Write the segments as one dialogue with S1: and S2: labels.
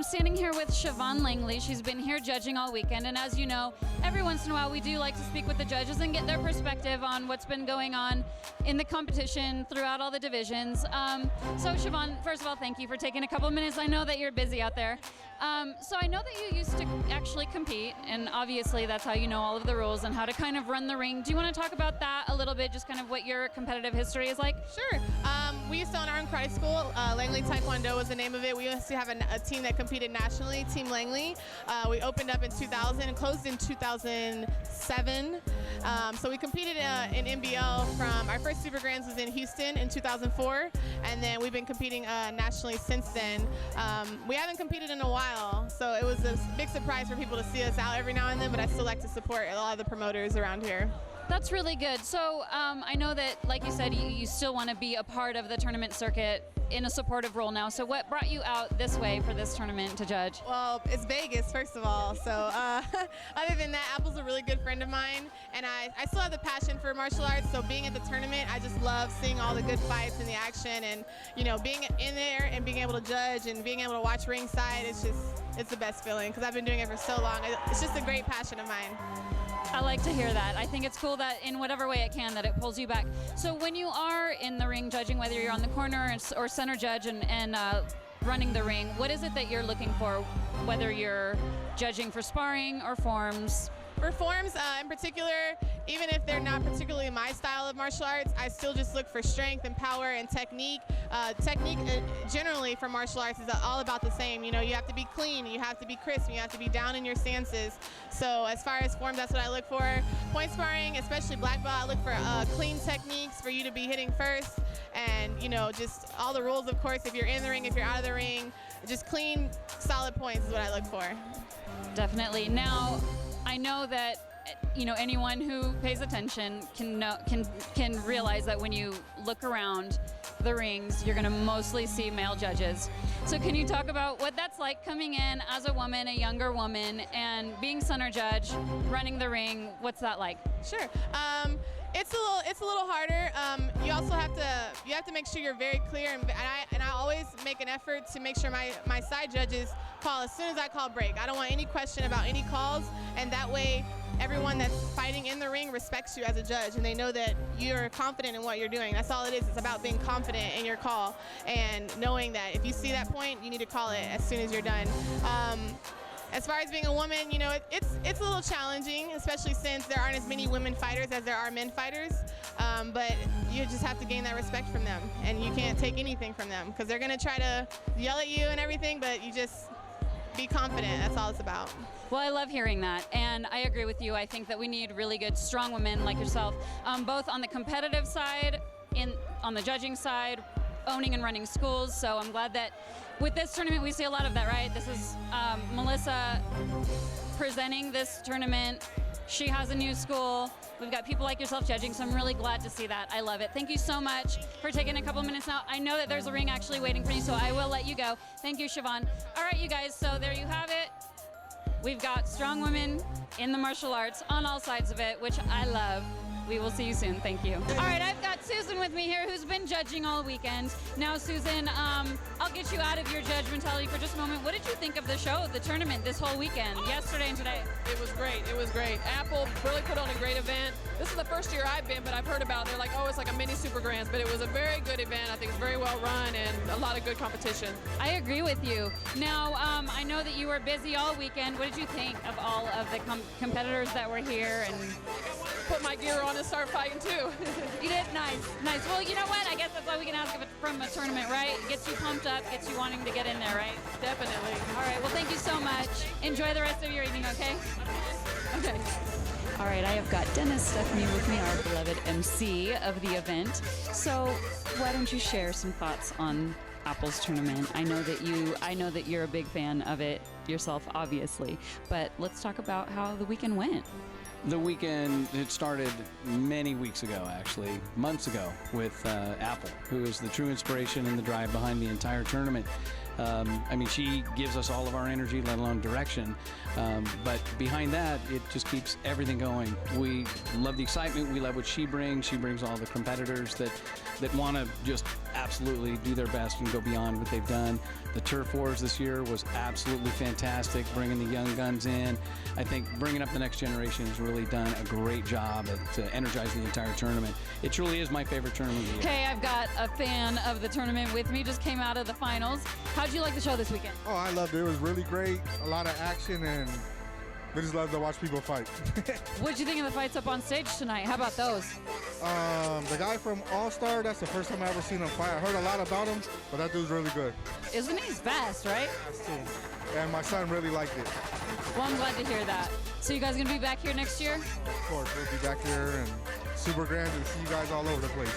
S1: I'm standing here with Shavaun Langely. She's been here judging all weekend, and as you know, every once in a while we do like to speak with the judges and get their perspective on what's been going on in the competition throughout all the divisions. So Shavaun, first of all, thank you for taking a couple of minutes. I know that you're busy out there. So I know that you used to actually compete, and obviously that's how you know all of the rules and how to kind of run the ring. Do you want to talk about that a little bit, just kind of what your competitive history is like?
S2: Sure. We used to own our own karate school. Langley Taekwondo was the name of it. We used to have a team that competed nationally, Team Langley. We opened up in 2000 and closed in 2007. So we competed in NBL from, our first Super Grands was in Houston in 2004, and then we've been competing nationally since then. We haven't competed in a while, so it was a big surprise for people to see us out every now and then, but I still like to support a lot of the promoters around here.
S1: That's really good. So I know that, like you said, you still want to be a part of the tournament circuit in a supportive role now. So what brought you out this way for this tournament to judge?
S2: Well, it's Vegas, first of all. So other than that, Apple's a really good friend of mine, and I still have the passion for martial arts. So being at the tournament, I just love seeing all the good fights and the action, and being in there and being able to judge and being able to watch ringside. It's the best feeling because I've been doing it for so long. It's just a great passion of mine.
S1: I like to hear that. I think it's cool that in whatever way it can, that it pulls you back. So when you are in the ring judging, whether you're on the corner or center judge and running the ring, what is it that you're looking for, whether you're judging for sparring or forms?
S2: For forms in particular, even if they're not particularly my style of martial arts, I still just look for strength and power and technique. Technique generally for martial arts is all about the same. You have to be clean, you have to be crisp, you have to be down in your stances. So as far as forms, that's what I look for. Point sparring, especially black belt, I look for clean techniques for you to be hitting first. And just all the rules, of course, if you're in the ring, if you're out of the ring, just clean, solid points is what I look for.
S1: Definitely. Now, I know that anyone who pays attention can realize that when you look around the rings, you're going to mostly see male judges. So can you talk about what that's like coming in as a woman, a younger woman, and being center judge, running the ring? What's that like?
S2: Sure. It's a little harder. You also have to make sure you're very clear, and I always make an effort to make sure my side judges call as soon as I call break. I don't want any question about any calls, and that way everyone that's fighting in the ring respects you as a judge, and they know that you're confident in what you're doing. That's all it is. It's about being confident in your call and knowing that if you see that point, you need to call it as soon as you're done. As far as being a woman, it's a little challenging, especially since there aren't as many women fighters as there are men fighters. But you just have to gain that respect from them, and you can't take anything from them because they're going to try to yell at you and everything, but you just be confident. That's all it's about.
S1: Well, I love hearing that, and I agree with you. I think that we need really good, strong women like yourself, both on the competitive side, on the judging side, owning and running schools. So I'm glad that with this tournament we see a lot of that, right? This is Melissa presenting this tournament. She has a new school. We've got people like yourself judging, so I'm really glad to see that. I love it. Thank you so much for taking a couple minutes now. I know that there's a ring actually waiting for you, so I will let you go. Thank you, Shavaun. All right, you guys, so there you have it. We've got strong women in the martial arts on all sides of it, which I love. We will see you soon. Thank you. All right, I've got Sioson with me here, who's been judging all weekend. Now, Sioson, I'll get you out of your judgmentality for just a moment. What did you think of the show, the tournament, this whole weekend, yesterday and today?
S3: It was great. It was great. Apple really put on a great event. This is the first year I've been, but I've heard about it. They're like, oh, it's like a mini Super Grands, but it was a very good event. I think it's very well run and a lot of good competition.
S1: I agree with you. Now, I know that you were busy all weekend. What did you think of all of the competitors that were here? And
S3: put my gear on and start fighting too.
S1: You did? Nice. Well, you know what? I guess that's all we can ask of it from a tournament, right? Gets you pumped up, gets you wanting to get in there, right?
S3: Definitely.
S1: All right, well, thank you so much. Enjoy the rest of your evening, okay? Okay. All right, I have got Dennis Stephanie with me, our beloved MC of the event. So why don't you share some thoughts on Apple's tournament. I know that you're a big fan of it yourself, obviously. But let's talk about how the weekend went.
S4: The weekend, it started many weeks ago, actually, months ago, with Apple, who is the true inspiration and the drive behind the entire tournament. I mean, she gives us all of our energy, let alone direction. But behind that, it just keeps everything going. We love the excitement. We love what she brings. She brings all the competitors that want to just absolutely do their best and go beyond what they've done. The Turf Wars this year was absolutely fantastic, bringing the young guns in. I think bringing up the next generation has really done a great job at energizing the entire tournament. It truly is my favorite tournament of the year.
S1: Hey, I've got a fan of the tournament with me, just came out of the finals. How'd you like the show this weekend?
S5: Oh, I loved it. It was really great. A lot of action, and we just love to watch people fight.
S1: What'd you think of the fights up on stage tonight? How about those?
S5: The guy from All-Star, that's the first time I ever seen him fight. I heard a lot about him, but that dude's really good.
S1: Isn't he fast, right?
S5: That's cool. And my son really liked it.
S1: Well, I'm glad to hear that. So you guys gonna be back here next year?
S5: Of course, we'll be back here and Super Grands and see you guys all over the place.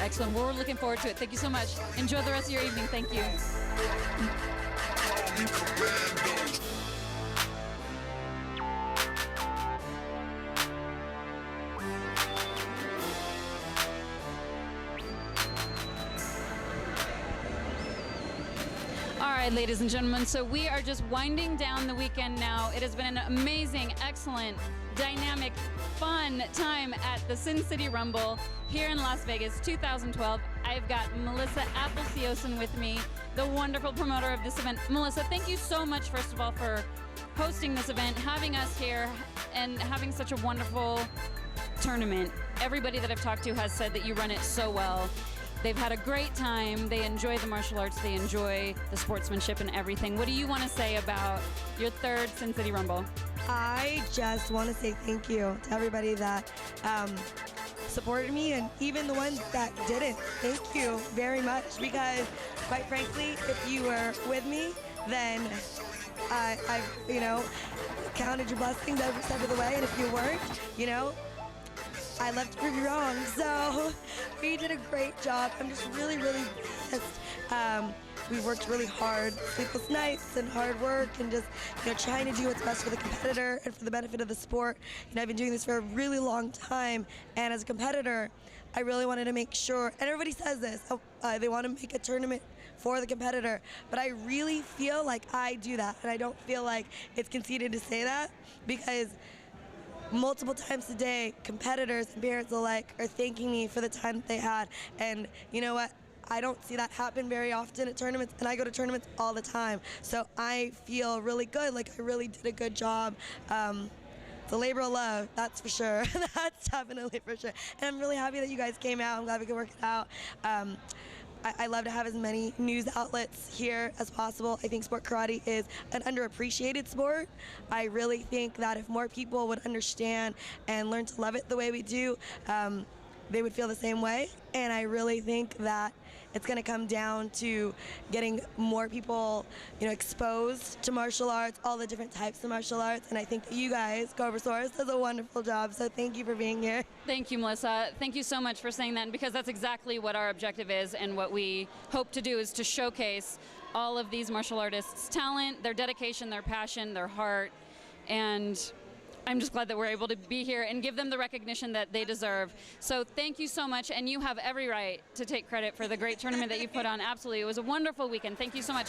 S1: Excellent. Well, we're looking forward to it. Thank you so much. Enjoy the rest of your evening. Thank you. All right, ladies and gentlemen, so we are just winding down the weekend now. It has been an amazing, excellent, dynamic, fun time at the Sin City Rumble here in Las Vegas 2012. I've got Melissa Sioson with me, the wonderful promoter of this event. Melissa, thank you so much, first of all, for hosting this event, having us here, and having such a wonderful tournament. Everybody that I've talked to has said that you run it so well. They've had a great time. They enjoy the martial arts. They enjoy the sportsmanship and everything. What do you want to say about your third Sin City Rumble?
S6: I just want to say thank you to everybody that supported me, and even the ones that didn't. Thank you very much, because quite frankly, if you were with me, then I've counted your blessings every step of the way, and if you weren't, I love to prove you wrong. So we did a great job. I'm just really, really blessed. We worked really hard, sleepless nights and hard work, and just trying to do what's best for the competitor and for the benefit of the sport. I've been doing this for a really long time, and as a competitor, I really wanted to make sure, and everybody says this, they want to make a tournament for the competitor, but I really feel like I do that, and I don't feel like it's conceited to say that, because multiple times a day, competitors and parents alike are thanking me for the time that they had. And you know what? I don't see that happen very often at tournaments, and I go to tournaments all the time. So I feel really good, like I really did a good job. It's a labor of love, that's for sure. That's definitely for sure. And I'm really happy that you guys came out. I'm glad we could work it out. I love to have as many news outlets here as possible. I think sport karate is an underappreciated sport. I really think that if more people would understand and learn to love it the way we do, they would feel the same way. And I really think that it's going to come down to getting more people, exposed to martial arts, all the different types of martial arts. And I think that you guys, Cobra-Source, does a wonderful job. So thank you for being here.
S1: Thank you, Melissa. Thank you so much for saying that, because that's exactly what our objective is, and what we hope to do is to showcase all of these martial artists' talent, their dedication, their passion, their heart, and I'm just glad that we're able to be here and give them the recognition that they deserve. So thank you so much, and you have every right to take credit for the great tournament that you put on. Absolutely. It was a wonderful weekend. Thank you so much.